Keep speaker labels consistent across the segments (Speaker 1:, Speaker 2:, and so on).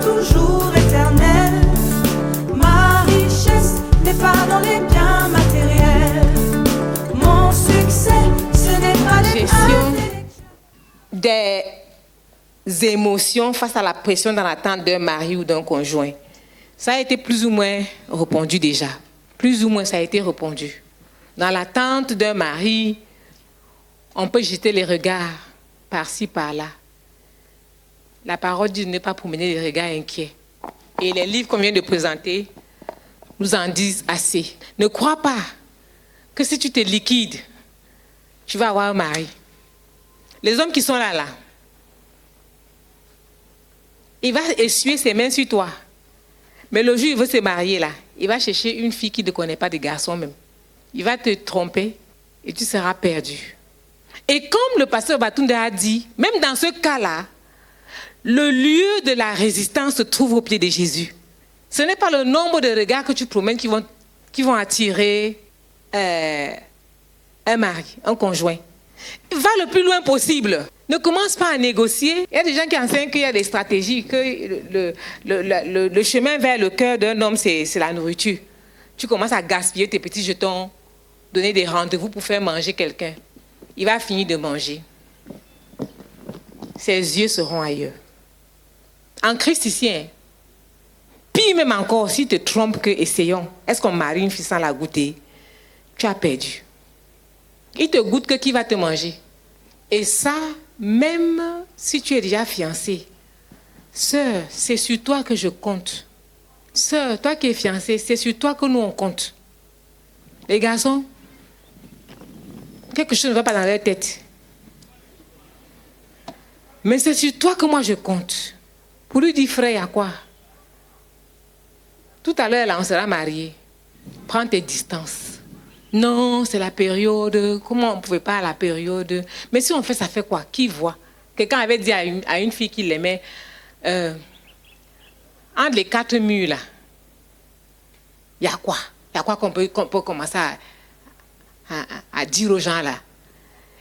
Speaker 1: toujours éternel. Ma richesse n'est pas dans les biens matériels. Mon succès, ce n'est pas les
Speaker 2: Gestion des émotions face à la pression dans l'attente d'un mari ou d'un conjoint. Ça a été plus ou moins répondu déjà. Plus ou moins ça a été répondu. Dans l'attente d'un mari, on peut jeter les regards par-ci, par-là. La parole dit de ne pas promener les regards inquiets. Et les livres qu'on vient de présenter nous en disent assez. Ne crois pas que si tu te liquides, tu vas avoir un mari. Les hommes qui sont là, il va essuyer ses mains sur toi. Mais le jour où il veut se marier, là, il va chercher une fille qui ne connaît pas de garçon même. Il va te tromper et tu seras perdu. Et comme le pasteur Batunde a dit, même dans ce cas-là, le lieu de la résistance se trouve au pied de Jésus. Ce n'est pas le nombre de regards que tu promènes qui vont attirer un mari, un conjoint. Va le plus loin possible. Ne commence pas à négocier. Il y a des gens qui enseignent qu'il y a des stratégies, que le chemin vers le cœur d'un homme, c'est la nourriture. Tu commences à gaspiller tes petits jetons, donner des rendez-vous pour faire manger quelqu'un. Il va finir de manger. Ses yeux seront ailleurs. En Christ ici, hein, pire même encore, s'il te trompe que essayons, est-ce qu'on marie une fille sans la goûter? Tu as perdu. Il te goûte que qui va te manger. Et ça, même si tu es déjà fiancée, sœur, c'est sur toi que je compte. Sœur, toi qui es fiancée, c'est sur toi que nous on compte. Les garçons, quelque chose ne va pas dans leur tête. Mais c'est sur toi que moi je compte. Pour lui dire, frère, il y a quoi? Tout à l'heure, là, on sera mariés. Prends tes distances. Non, c'est la période. Comment on ne pouvait pas à la période? Mais si on fait, ça fait quoi? Qui voit? Quelqu'un avait dit à une fille qu'il aimait, entre les 4 murs, là, il y a quoi? Il y a quoi qu'on peut commencer à dire aux gens, là?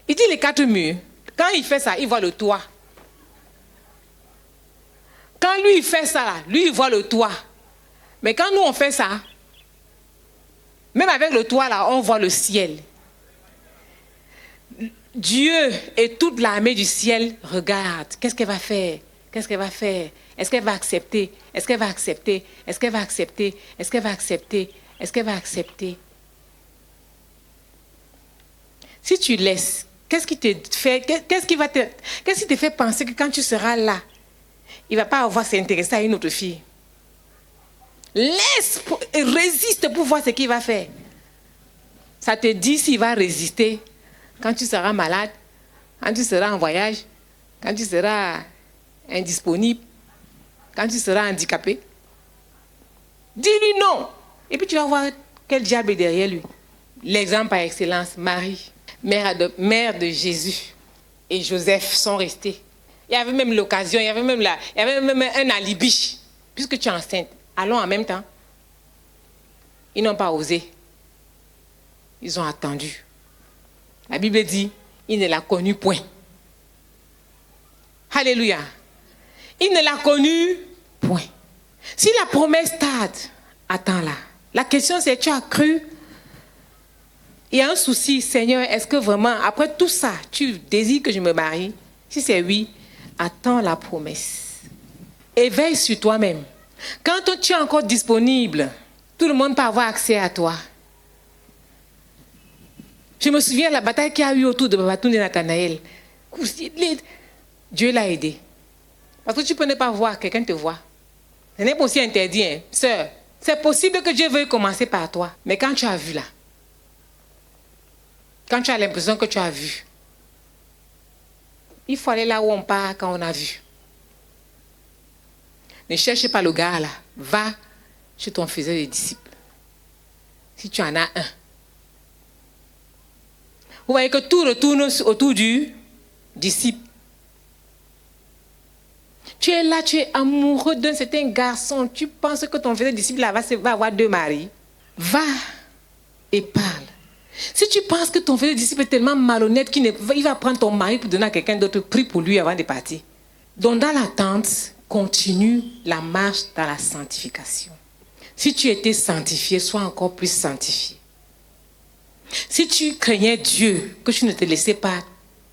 Speaker 2: Il dit les 4 murs. Quand il fait ça, il voit le toit. Quand lui, il fait ça, là, lui, il voit le toit. Mais quand nous, on fait ça, même avec le toit, là, on voit le ciel. Dieu et toute l'armée du ciel regardent. Qu'est-ce qu'elle va faire? Qu'est-ce qu'elle va faire? Est-ce qu'elle va accepter? Est-ce qu'elle va accepter? Est-ce qu'elle va accepter? Est-ce qu'elle va accepter? Est-ce qu'elle va accepter? Si tu laisses, qu'est-ce qui te fait penser que quand tu seras là, il ne va pas avoir s'intéresser à une autre fille? Laisse, résiste pour voir ce qu'il va faire. Ça te dit s'il va résister quand tu seras malade, quand tu seras en voyage, quand tu seras indisponible, quand tu seras handicapé. Dis-lui non. Et puis tu vas voir quel diable est derrière lui. L'exemple par excellence, Marie, mère de Jésus et Joseph sont restés. Il y avait même l'occasion, il y avait même un alibi. Puisque tu es enceinte, allons en même temps. Ils n'ont pas osé. Ils ont attendu. La Bible dit, il ne l'a connu point. Alléluia. Il ne l'a connu point. Si la promesse tarde, attends-la. La question c'est, tu as cru? Il y a un souci, Seigneur, est-ce que vraiment, après tout ça, tu désires que je me marie? Si c'est oui, attends la promesse. Éveille sur toi-même. Quand tu es encore disponible, tout le monde peut avoir accès à toi. Je me souviens de la bataille qu'il y a eu autour de Babatunde et Nathanaël. Dieu l'a aidé. Parce que tu peux ne pas voir, quelqu'un te voit. Ce n'est pas aussi interdit, hein. Sœur, c'est possible que Dieu veuille commencer par toi. Mais quand tu as vu là, quand tu as l'impression que tu as vu, il faut aller là où on part quand on a vu. Ne cherche pas le gars là. Va chez ton faiseur de disciples. Si tu en as un. Vous voyez que tout retourne autour du disciple. Tu es là, tu es amoureux d'un certain garçon. Tu penses que ton faiseur de disciple là va avoir 2 maris. Va et parle. Si tu penses que ton faiseur de disciple est tellement malhonnête qu'il va prendre ton mari pour donner à quelqu'un d'autre, prie pour lui avant de partir. Donc dans l'attente, continue la marche dans la sanctification. Si tu étais sanctifié, sois encore plus sanctifié. Si tu craignais Dieu, que tu ne te laissais pas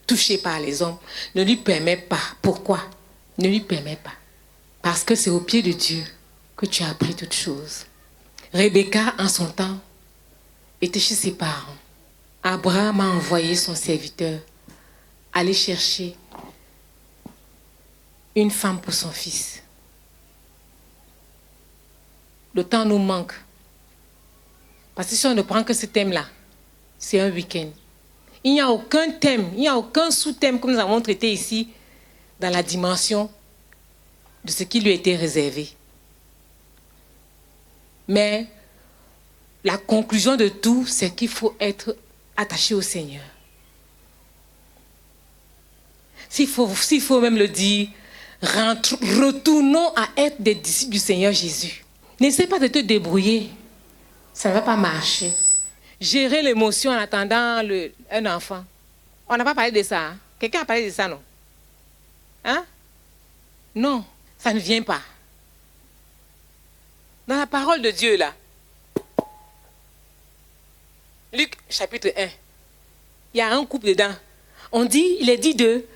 Speaker 2: toucher par les hommes, ne lui permets pas. Pourquoi? Ne lui permets pas. Parce que c'est au pied de Dieu que tu as appris toutes choses. Rebecca, en son temps, était chez ses parents. Abraham a envoyé son serviteur aller chercher une femme pour son fils. Le temps nous manque. Parce que si on ne prend que ce thème-là, c'est un week-end. Il n'y a aucun thème, il n'y a aucun sous-thème que nous avons traité ici dans la dimension de ce qui lui était réservé. Mais la conclusion de tout, c'est qu'il faut être attaché au Seigneur. S'il faut même le dire, retournons à être des disciples du Seigneur Jésus. N'essaie pas de te débrouiller. Ça ne va pas marcher. Gérer l'émotion en attendant un enfant. On n'a pas parlé de ça. Hein? Quelqu'un a parlé de ça, non? Hein? Non, ça ne vient pas. Dans la parole de Dieu, là, Luc, chapitre 1, il y a un couple dedans. Il est dit d'eux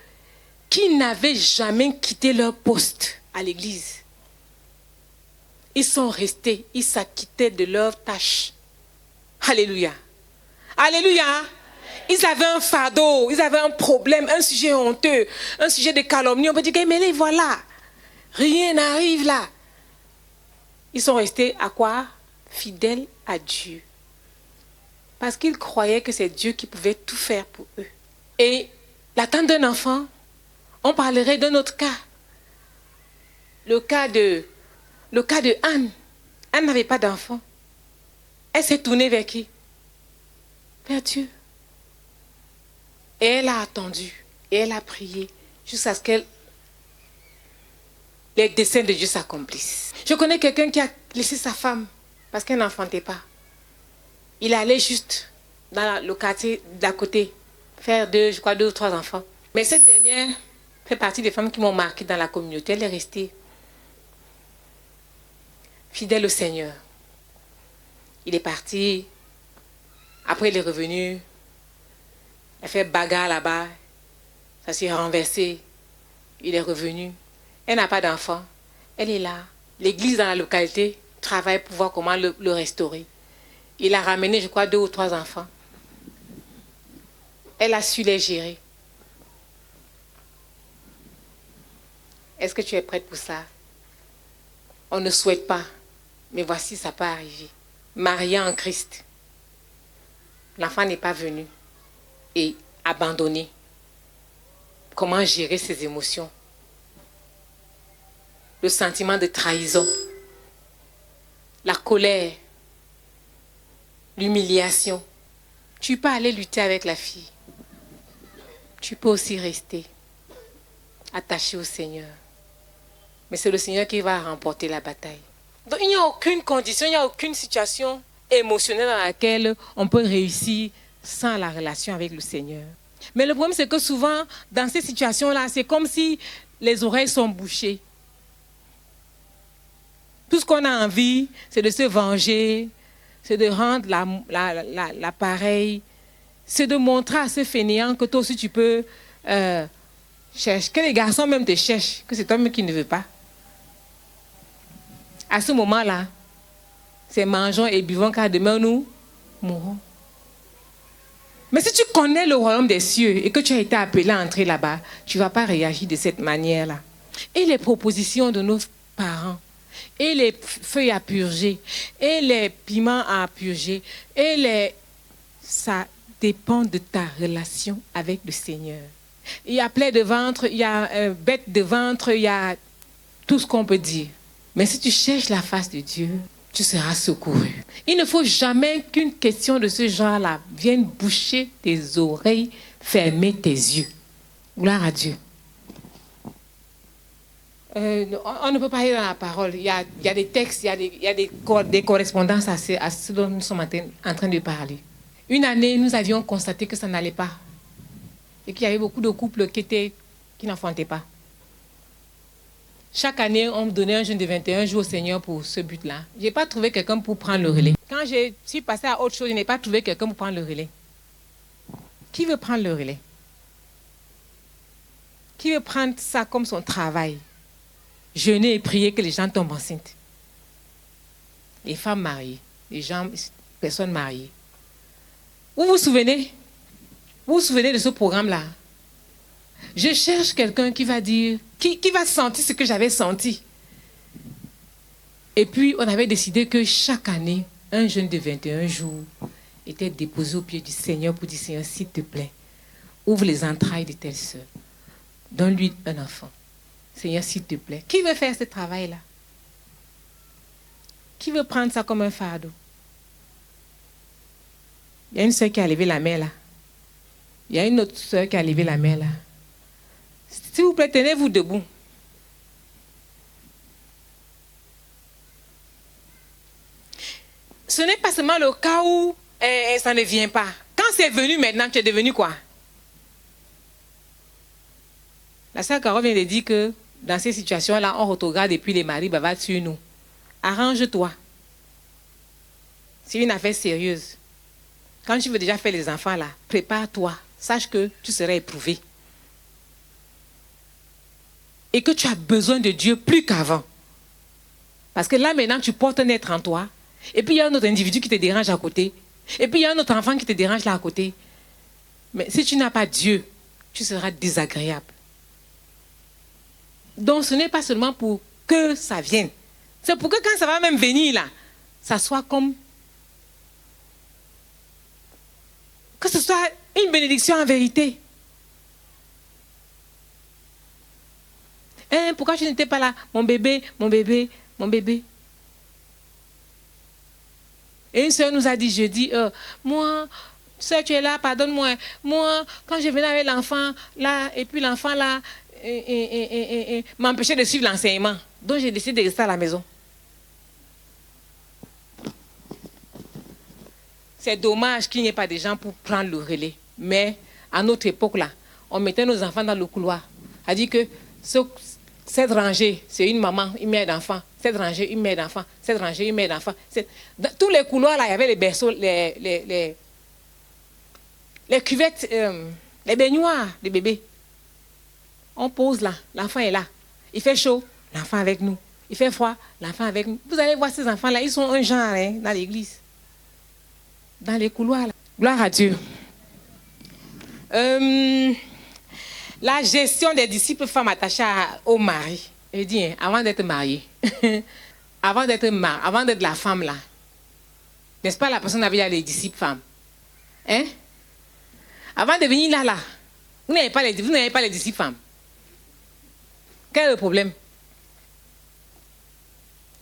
Speaker 2: qu'ils n'avaient jamais quitté leur poste à l'église. Ils sont restés, ils s'acquittaient de leurs tâches. Alléluia. Alléluia. Ils avaient un fardeau, ils avaient un problème, un sujet honteux, un sujet de calomnie. On peut dire, mais les voilà. Rien n'arrive là. Ils sont restés à quoi? Fidèles à Dieu. Parce qu'ils croyaient que c'est Dieu qui pouvait tout faire pour eux. Et l'attente d'un enfant, on parlerait d'un autre cas. Le cas de Anne. Anne n'avait pas d'enfant. Elle s'est tournée vers qui? Vers Dieu. Et elle a attendu. Et elle a prié jusqu'à ce que les desseins de Dieu s'accomplissent. Je connais quelqu'un qui a laissé sa femme parce qu'elle n'enfantait pas. Il allait juste dans le quartier d'à côté faire 2 ou 3 enfants. Mais cette dernière fait partie des femmes qui m'ont marqué dans la communauté. Elle est restée fidèle au Seigneur. Il est parti. Après, il est revenu. Elle fait bagarre là-bas. Ça s'est renversé. Il est revenu. Elle n'a pas d'enfant. Elle est là. L'église dans la localité travaille pour voir comment le restaurer. Il a ramené, 2 ou 3 enfants. Elle a su les gérer. Est-ce que tu es prête pour ça? On ne souhaite pas. Mais voici, ça peut arriver. Mariée en Christ. L'enfant n'est pas venu. Et abandonné. Comment gérer ses émotions? Le sentiment de trahison. La colère. L'humiliation. Tu peux aller lutter avec la fille. Tu peux aussi rester attaché au Seigneur. Mais c'est le Seigneur qui va remporter la bataille. Donc il n'y a aucune condition, il n'y a aucune situation émotionnelle dans laquelle on peut réussir sans la relation avec le Seigneur. Mais le problème, c'est que souvent, dans ces situations-là, c'est comme si les oreilles sont bouchées. Tout ce qu'on a envie, c'est de se venger, c'est de rendre l'appareil, c'est de montrer à ce fainéant que toi aussi tu peux chercher, que les garçons même te cherchent, que c'est toi-même qui ne veux pas. À ce moment-là, c'est mangeons et buvons car demain nous mourrons. Mais si tu connais le royaume des cieux et que tu as été appelé à entrer là-bas, tu ne vas pas réagir de cette manière-là. Et les propositions de nos parents, et les feuilles à purger, et les piments à purger, ça dépend de ta relation avec le Seigneur. Il y a plaie de ventre, il y a bête de ventre, il y a tout ce qu'on peut dire. Mais si tu cherches la face de Dieu, tu seras secouru. Il ne faut jamais qu'une question de ce genre-là vienne boucher tes oreilles, fermer tes yeux. Gloire à Dieu. On ne peut pas aller dans la parole. Il y a des textes, il y a des correspondances à ce dont nous sommes en train de parler. Une année, nous avions constaté que ça n'allait pas. Et qu'il y avait beaucoup de couples qui n'enfantaient pas. Chaque année, on me donnait un jeûne de 21 jours au Seigneur pour ce but-là. Je n'ai pas trouvé quelqu'un pour prendre le relais. Quand je suis passée à autre chose, je n'ai pas trouvé quelqu'un pour prendre le relais. Qui veut prendre le relais? Qui veut prendre ça comme son travail? Jeûner et prier que les gens tombent enceintes. Les femmes mariées, les gens, personnes mariées. Vous vous souvenez? Vous vous souvenez de ce programme-là? Je cherche quelqu'un qui va dire, qui va sentir ce que j'avais senti. Et puis, on avait décidé que chaque année, un jeûne de 21 jours était déposé au pied du Seigneur pour dire, Seigneur, s'il te plaît, ouvre les entrailles de telle sœur. Donne-lui un enfant. Seigneur, s'il te plaît. Qui veut faire ce travail-là? Qui veut prendre ça comme un fardeau? Il y a une sœur qui a levé la main là. Il y a une autre sœur qui a levé la main là. S'il vous plaît, tenez-vous debout. Ce n'est pas seulement le cas où ça ne vient pas. Quand c'est venu maintenant, tu es devenu quoi? La sœur Carole vient de dire que dans ces situations-là, on regarde et puis les maris bavardent sur nous. Arrange-toi. C'est une affaire sérieuse. Quand tu veux déjà faire les enfants là, prépare-toi. Sache que tu seras éprouvé. Et que tu as besoin de Dieu plus qu'avant. Parce que là maintenant, tu portes un être en toi. Et puis il y a un autre individu qui te dérange à côté. Et puis il y a un autre enfant qui te dérange là à côté. Mais si tu n'as pas Dieu, tu seras désagréable. Donc ce n'est pas seulement pour que ça vienne. C'est pour que quand ça va même venir là, ça soit comme... Que ce soit une bénédiction en vérité. Hein, pourquoi tu n'étais pas là? Mon bébé, mon bébé, mon bébé. Et une soeur nous a dit jeudi, moi, soeur, tu es là, pardonne-moi. Moi, quand je venais avec l'enfant là, et puis l'enfant là, m'empêchait de suivre l'enseignement. Donc j'ai décidé de rester à la maison. C'est dommage qu'il n'y ait pas de gens pour prendre le relais. Mais à notre époque là, on mettait nos enfants dans le couloir. C'est-à-dire que cette rangée, c'est une maman, une mère d'enfant. Cette rangée, une mère d'enfant. Cette rangée, une mère d'enfant. Dans tous les couloirs, là, il y avait les berceaux, les cuvettes, les baignoires des bébés. On pose là, l'enfant est là. Il fait chaud, l'enfant avec nous. Il fait froid, l'enfant avec nous. Vous allez voir ces enfants-là, ils sont un genre hein, dans l'église. Dans les couloirs. Là. Gloire à Dieu. La gestion des disciples femmes attachées au mari. Je dis, hein, avant d'être mariée, avant d'être la femme là, n'est-ce pas la personne avait les disciples femmes? Hein? Avant de venir là, vous n'avez pas les disciples femmes. Quel est le problème?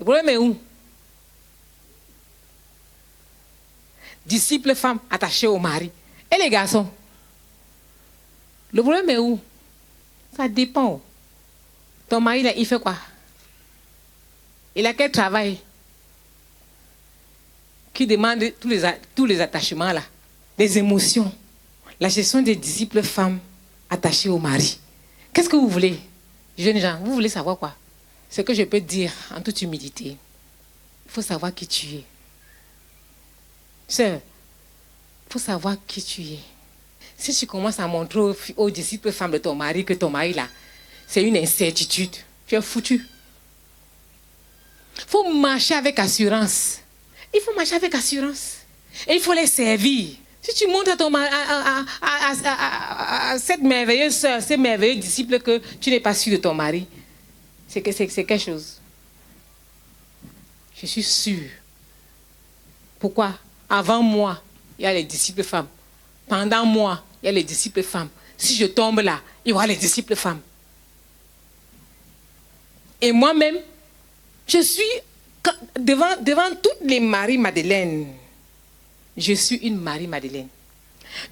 Speaker 2: Le problème est où? Disciples femmes attachées au mari. Et les garçons? Le problème est où? Ça dépend. Ton mari, là, il fait quoi? Il a quel travail? Qui demande tous les attachements, là. Les émotions. La gestion des disciples femmes attachées au mari. Qu'est-ce que vous voulez? Jeunes gens, vous voulez savoir quoi? Ce que je peux dire en toute humilité. Il faut savoir qui tu es. Sœur, il faut savoir qui tu es. Si tu commences à montrer aux disciples femmes de ton mari que ton mari là, c'est une incertitude, tu es foutu. Il faut marcher avec assurance. Il faut marcher avec assurance. Et il faut les servir. Si tu montres à ton mari, à cette merveilleuse sœur, ces merveilleux disciples que tu n'es pas sûr de ton mari, c'est quelque chose. Je suis sûre. Pourquoi? Avant moi, il y a les disciples femmes. Pendant moi, il y a les disciples femmes. Si je tombe là, il y aura les disciples femmes. Et moi-même, je suis devant toutes les Marie-Madeleine. Je suis une Marie-Madeleine.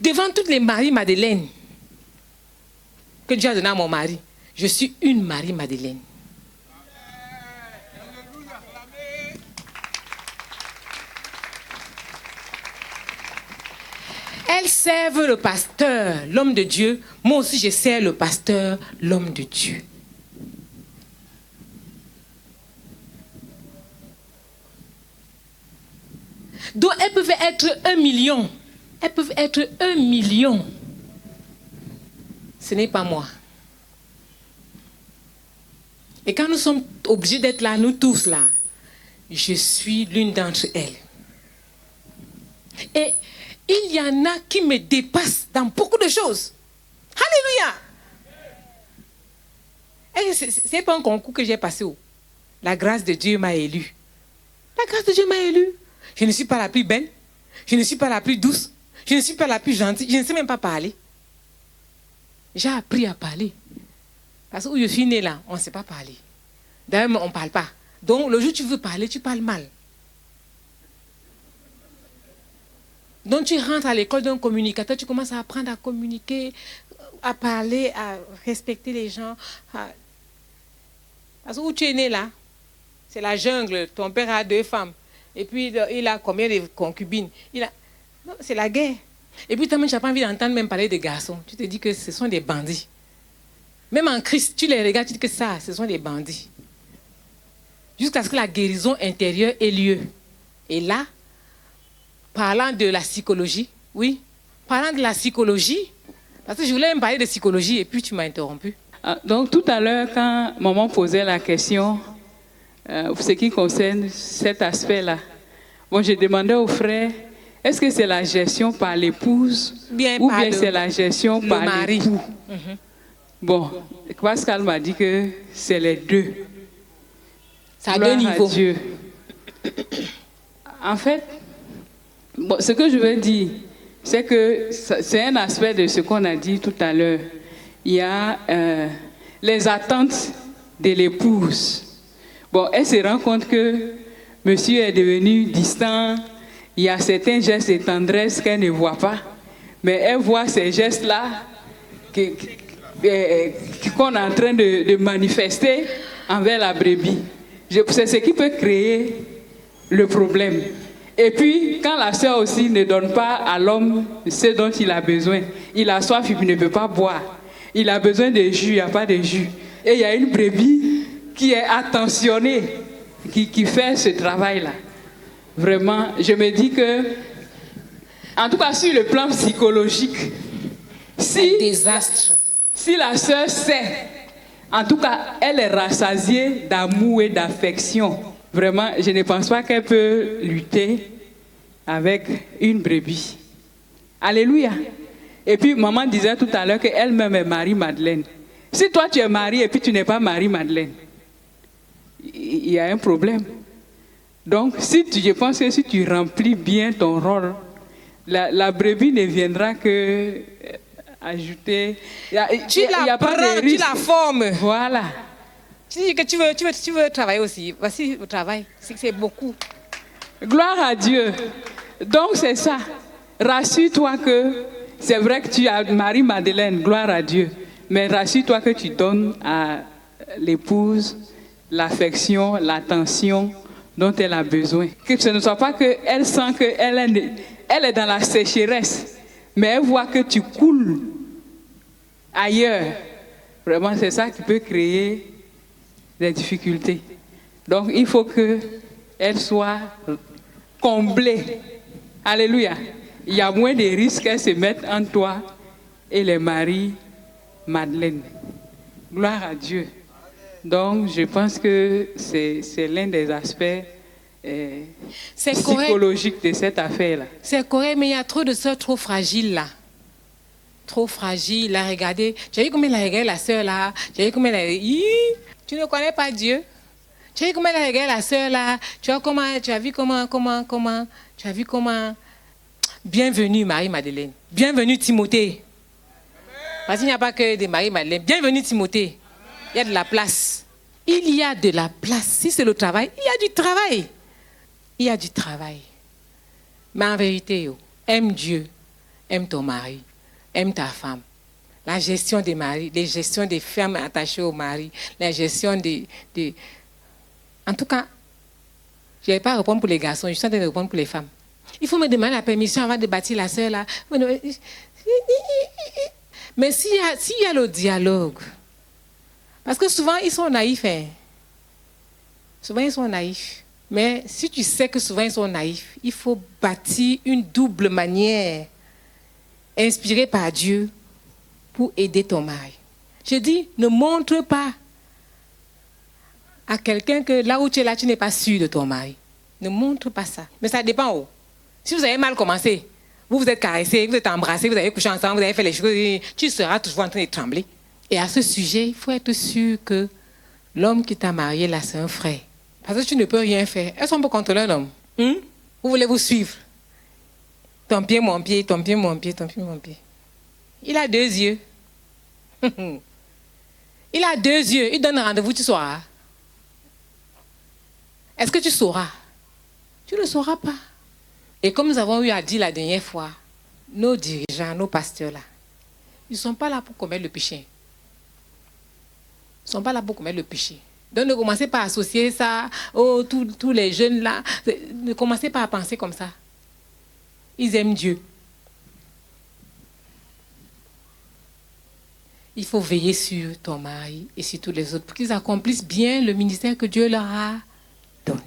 Speaker 2: Devant toutes les Marie-Madeleine que Dieu a donné à mon mari, je suis une Marie-Madeleine. Elles servent le pasteur, l'homme de Dieu. Moi aussi, je sers le pasteur, l'homme de Dieu. Donc, elles peuvent être 1 million. Elles peuvent être 1 million. Ce n'est pas moi. Et quand nous sommes obligés d'être là, nous tous là, je suis l'une d'entre elles. Et il y en a qui me dépassent dans beaucoup de choses. Alléluia! Et ce n'est pas un concours que j'ai passé. La grâce de Dieu m'a élu. La grâce de Dieu m'a élu. Je ne suis pas la plus belle. Je ne suis pas la plus douce. Je ne suis pas la plus gentille. Je ne sais même pas parler. J'ai appris à parler. Parce que où je suis née là, on ne sait pas parler. D'ailleurs, on ne parle pas. Donc, le jour où tu veux parler, tu parles mal. Donc, tu rentres à l'école d'un communicateur, tu commences à apprendre à communiquer, à parler, à respecter les gens. Parce que où tu es né là, c'est la jungle. Ton père a 2 femmes. Et puis, il a combien de concubines? Non, c'est la guerre. Et puis, tu n'as pas envie d'entendre même parler de garçons. Tu te dis que ce sont des bandits. Même en Christ, tu les regardes, tu dis que ça, ce sont des bandits. Jusqu'à ce que la guérison intérieure ait lieu. Et là, parlant de la psychologie, oui, parlant de la psychologie, parce que je voulais me parler de psychologie et puis tu m'as interrompu.
Speaker 3: Donc tout à l'heure, quand maman posait la question, pour ce qui concerne cet aspect-là, bon, j'ai demandé aux frères, est-ce que c'est la gestion par l'épouse ou bien c'est la gestion par l'époux? Bon, Pascal m'a dit que c'est les deux.
Speaker 2: Ça a 2 niveaux.
Speaker 3: Dieu. En fait, bon, ce que je veux dire, c'est que c'est un aspect de ce qu'on a dit tout à l'heure. Il y a les attentes de l'épouse. Bon, elle se rend compte que monsieur est devenu distant. Il y a certains gestes de tendresse qu'elle ne voit pas. Mais elle voit ces gestes-là qu'on est en train de manifester envers la brebis. C'est ce qui peut créer le problème. Et puis, quand la sœur aussi ne donne pas à l'homme ce dont il a besoin, il a soif, il ne peut pas boire. Il a besoin de jus, il n'y a pas de jus. Et il y a une brebis qui est attentionnée, qui fait ce travail-là. Vraiment, je me dis que, en tout cas sur le plan psychologique, si la sœur sait, en tout cas, elle est rassasiée d'amour et d'affection. Vraiment, je ne pense pas qu'elle peut lutter avec une brebis. Alléluia. Et puis, maman disait tout à l'heure qu'elle-même est Marie-Madeleine. Si toi, tu es Marie et puis tu n'es pas Marie-Madeleine, il y a un problème. Donc, je pense que si tu remplis bien ton rôle, la brebis ne viendra que ajouter.
Speaker 2: Tu la prends, tu la formes.
Speaker 3: Voilà.
Speaker 2: Tu dis que tu veux travailler aussi. Voici le travail. C'est beaucoup.
Speaker 3: Gloire à Dieu. Donc, c'est ça. Rassure-toi que c'est vrai que tu as Marie-Madeleine, gloire à Dieu. Mais rassure-toi que tu donnes à l'épouse l'affection, l'attention dont elle a besoin. Que ce ne soit pas qu'elle sent qu'elle est dans la sécheresse, mais elle voit que tu coules ailleurs. Vraiment, c'est ça qui peut créer des difficultés. Donc, il faut qu'elle soit comblée. Alléluia. Il y a moins de risques qu'elle se mette entre toi et les maris Madeleine. Gloire à Dieu. Donc, je pense que c'est l'un des aspects psychologiques de cette affaire-là.
Speaker 2: C'est correct, mais il y a trop de sœurs trop fragiles là. Trop fragiles. Là, regardez. Tu as vu comment elle a regardé la sœur là? Tu as vu comment elle a... Tu ne connais pas Dieu? Tu as vu comment elle a regardé la sœur là? Tu as vu comment... Bienvenue Marie-Madeleine. Bienvenue Timothée. Parce qu'il n'y a pas que des Marie-Madeleine. Bienvenue Timothée. Il y a de la place. Il y a de la place. Si c'est le travail, il y a du travail. Il y a du travail. Mais en vérité, aime Dieu, aime ton mari, aime ta femme. La gestion des maris, la gestion des femmes attachées au mari, la gestion des... En tout cas, je ne vais pas répondre pour les garçons, je suis en train de répondre pour les femmes. Il faut me demander la permission avant de bâtir la sœur là. Mais s'il y a le dialogue, parce que souvent ils sont naïfs. Souvent ils sont naïfs. Mais si tu sais que souvent ils sont naïfs, il faut bâtir une double manière inspirée par Dieu pour aider ton mari. Je dis, ne montre pas à quelqu'un que là où tu es là, tu n'es pas sûr de ton mari. Ne montre pas ça. Mais ça dépend où. Si vous avez mal commencé, vous êtes caressé, vous êtes embrassé, vous avez couché ensemble, vous avez fait les choses, tu seras toujours en train de trembler. Et à ce sujet, il faut être sûr que l'homme qui t'a marié là, c'est un frère. Parce que tu ne peux rien faire. Est-ce qu'on peut contrôler un homme? Vous voulez vous suivre? Ton pied, mon pied, ton pied, mon pied, ton pied, mon pied. Il a 2 yeux. Il a 2 yeux. Il donne rendez-vous, tu sauras. Est-ce que tu sauras? Tu ne sauras pas. Et comme nous avons eu à dire la dernière fois, nos dirigeants, nos pasteurs là, ils ne sont pas là pour commettre le péché. Ils ne sont pas là pour commettre le péché. Donc ne commencez pas à associer ça, oh, tous les jeunes là, ne commencez pas à penser comme ça. Ils aiment Dieu. Il faut veiller sur ton mari et sur tous les autres pour qu'ils accomplissent bien le ministère que Dieu leur a donné.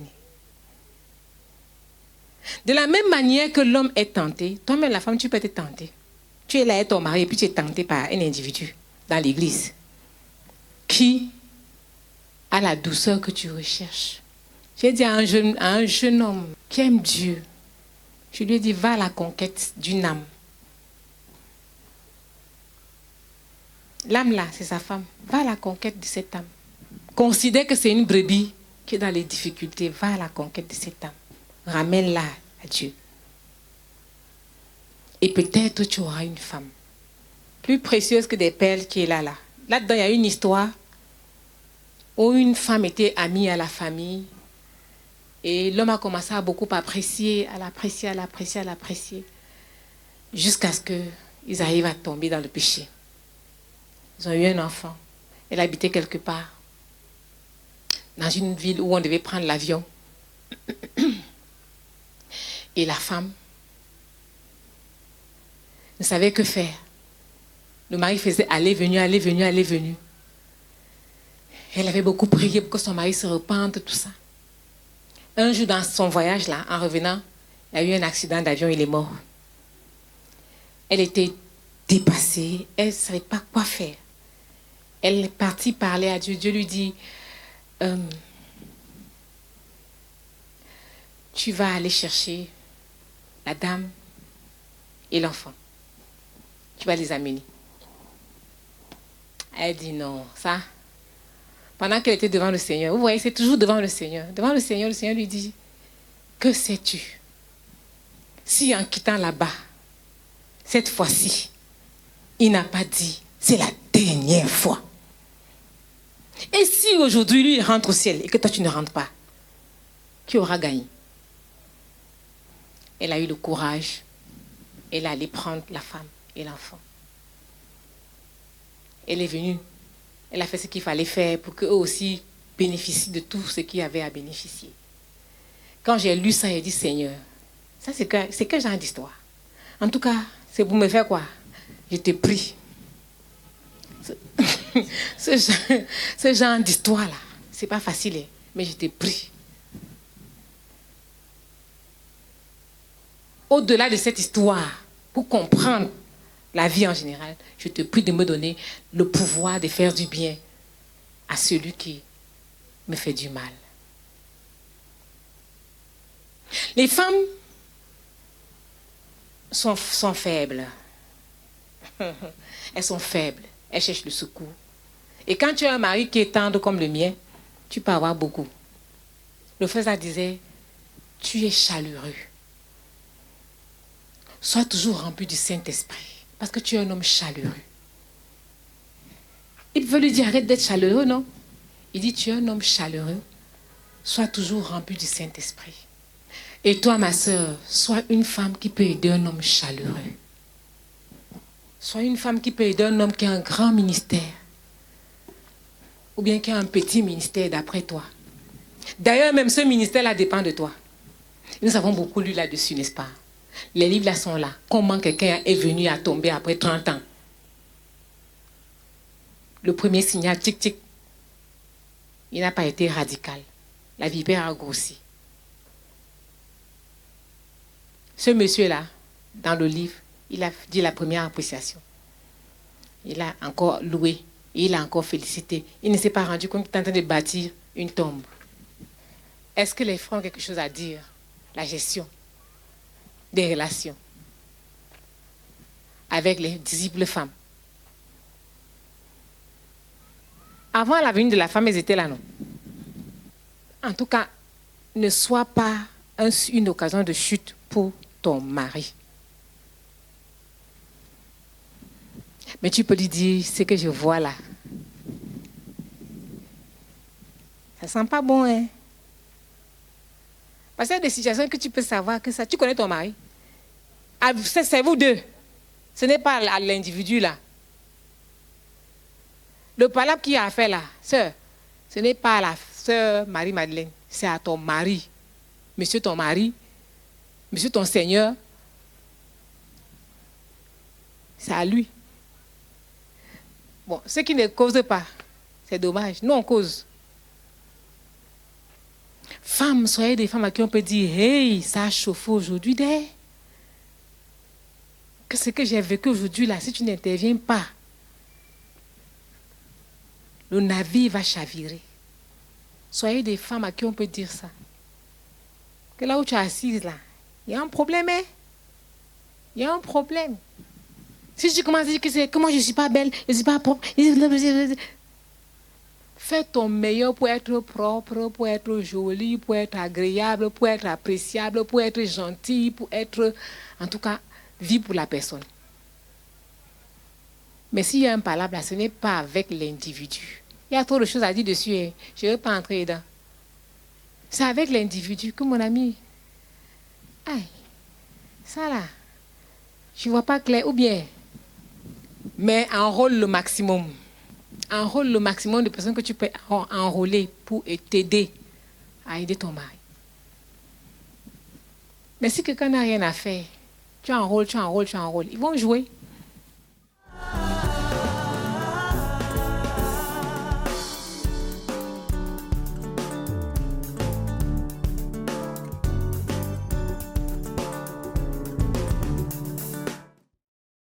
Speaker 2: De la même manière que l'homme est tenté, toi-même la femme, tu peux être tentée. Tu es là avec ton mari et puis tu es tenté par un individu dans l'église qui a la douceur que tu recherches. J'ai dit à un jeune homme qui aime Dieu, je lui ai dit, va à la conquête d'une âme. L'âme là, c'est sa femme. Va à la conquête de cette âme. Considère que c'est une brebis qui est dans les difficultés. Va à la conquête de cette âme. Ramène-la à Dieu. Et peut-être tu auras une femme plus précieuse que des perles qui est là. Là-dedans, il y a une histoire où une femme était amie à la famille et l'homme a commencé à beaucoup apprécier, à l'apprécier, jusqu'à ce qu'ils arrivent à tomber dans le péché. Ils ont eu un enfant. Elle habitait quelque part dans une ville où on devait prendre l'avion. Et la femme ne savait que faire. Le mari faisait aller, venir. Elle avait beaucoup prié pour que son mari se repente, tout ça. Un jour, dans son voyage, là, en revenant, il y a eu un accident d'avion, il est mort. Elle était dépassée, elle ne savait pas quoi faire. Elle est partie parler à Dieu. Dieu lui dit, tu vas aller chercher la dame et l'enfant. Tu vas les amener. Elle dit non, ça. Pendant qu'elle était devant le Seigneur, vous voyez, c'est toujours devant le Seigneur. Devant le Seigneur lui dit, que sais-tu? Si en quittant là-bas, cette fois-ci, il n'a pas dit, c'est la dernière fois. Et si aujourd'hui, lui, il rentre au ciel et que toi, tu ne rentres pas, qui aura gagné? Elle a eu le courage. Elle est allée prendre la femme et l'enfant. Elle est venue. Elle a fait ce qu'il fallait faire pour qu'eux aussi bénéficient de tout ce qu'il y avait à bénéficier. Quand j'ai lu ça, j'ai dit, Seigneur, ça c'est quel genre d'histoire? En tout cas, c'est pour me faire quoi? Je te prie. Ce genre d'histoire-là, c'est pas facile, mais je te prie. Au-delà de cette histoire, pour comprendre la vie en général, je te prie de me donner le pouvoir de faire du bien à celui qui me fait du mal. Les femmes sont faibles. Elles sont faibles. Elles cherchent le secours. Et quand tu as un mari qui est tendre comme le mien, tu peux avoir beaucoup. Le frère disait, tu es chaleureux. Sois toujours rempli du Saint-Esprit. Parce que tu es un homme chaleureux. Il veut lui dire, arrête d'être chaleureux, non? Il dit, tu es un homme chaleureux. Sois toujours rempli du Saint-Esprit. Et toi, ma sœur, sois une femme qui peut aider un homme chaleureux. Sois une femme qui peut aider un homme qui a un grand ministère. Ou bien qui a un petit ministère d'après toi. D'ailleurs, même ce ministère-là dépend de toi. Nous avons beaucoup lu là-dessus, n'est-ce pas? Les livres là sont là. Comment quelqu'un est venu à tomber après 30 ans? Le premier signal, tic-tic, il n'a pas été radical. La vipère a grossi. Ce monsieur-là, dans le livre, il a dit la première appréciation. Il a encore loué, et il a encore félicité. Il ne s'est pas rendu compte qu'il est en train de bâtir une tombe. Est-ce que les frères ont quelque chose à dire? La gestion des relations avec les disciples femmes. Avant la venue de la femme, elles étaient là, non? En tout cas, ne sois pas une occasion de chute pour ton mari. Mais tu peux lui dire, ce que je vois là, ça sent pas bon, hein? Parce qu'il y a des situations que tu peux savoir que ça. Tu connais ton mari. C'est vous deux. Ce n'est pas à l'individu là. Le palabre qui a fait là, sœur, ce n'est pas à la sœur Marie-Madeleine, c'est à ton mari. Monsieur ton mari, monsieur ton Seigneur, c'est à lui. Bon, ceux qui ne causent pas, c'est dommage. Nous, on cause. Femmes, soyez des femmes à qui on peut dire, hey, ça a chauffé aujourd'hui, que ce que j'ai vécu aujourd'hui là, si tu n'interviens pas, le navire va chavirer. Soyez des femmes à qui on peut dire ça. Que là où tu es assise là, il y a un problème, hein? Il y a un problème. Si tu commences à dire que moi je ne suis pas belle, je ne suis pas propre, fais ton meilleur pour être propre, pour être jolie, pour être agréable, pour être appréciable, pour être gentil, pour être, en tout cas, vie pour la personne. Mais s'il y a un palabre là, ce n'est pas avec l'individu. Il y a trop de choses à dire dessus, hein. Je ne vais pas entrer dedans. C'est avec l'individu que mon ami, aïe, ça là, je ne vois pas clair, ou bien, mais enrôle le maximum. Enrôle le maximum de personnes que tu peux enrôler pour t'aider à aider ton mari. Mais si quelqu'un n'a rien à faire, tu enrôles, ils vont jouer.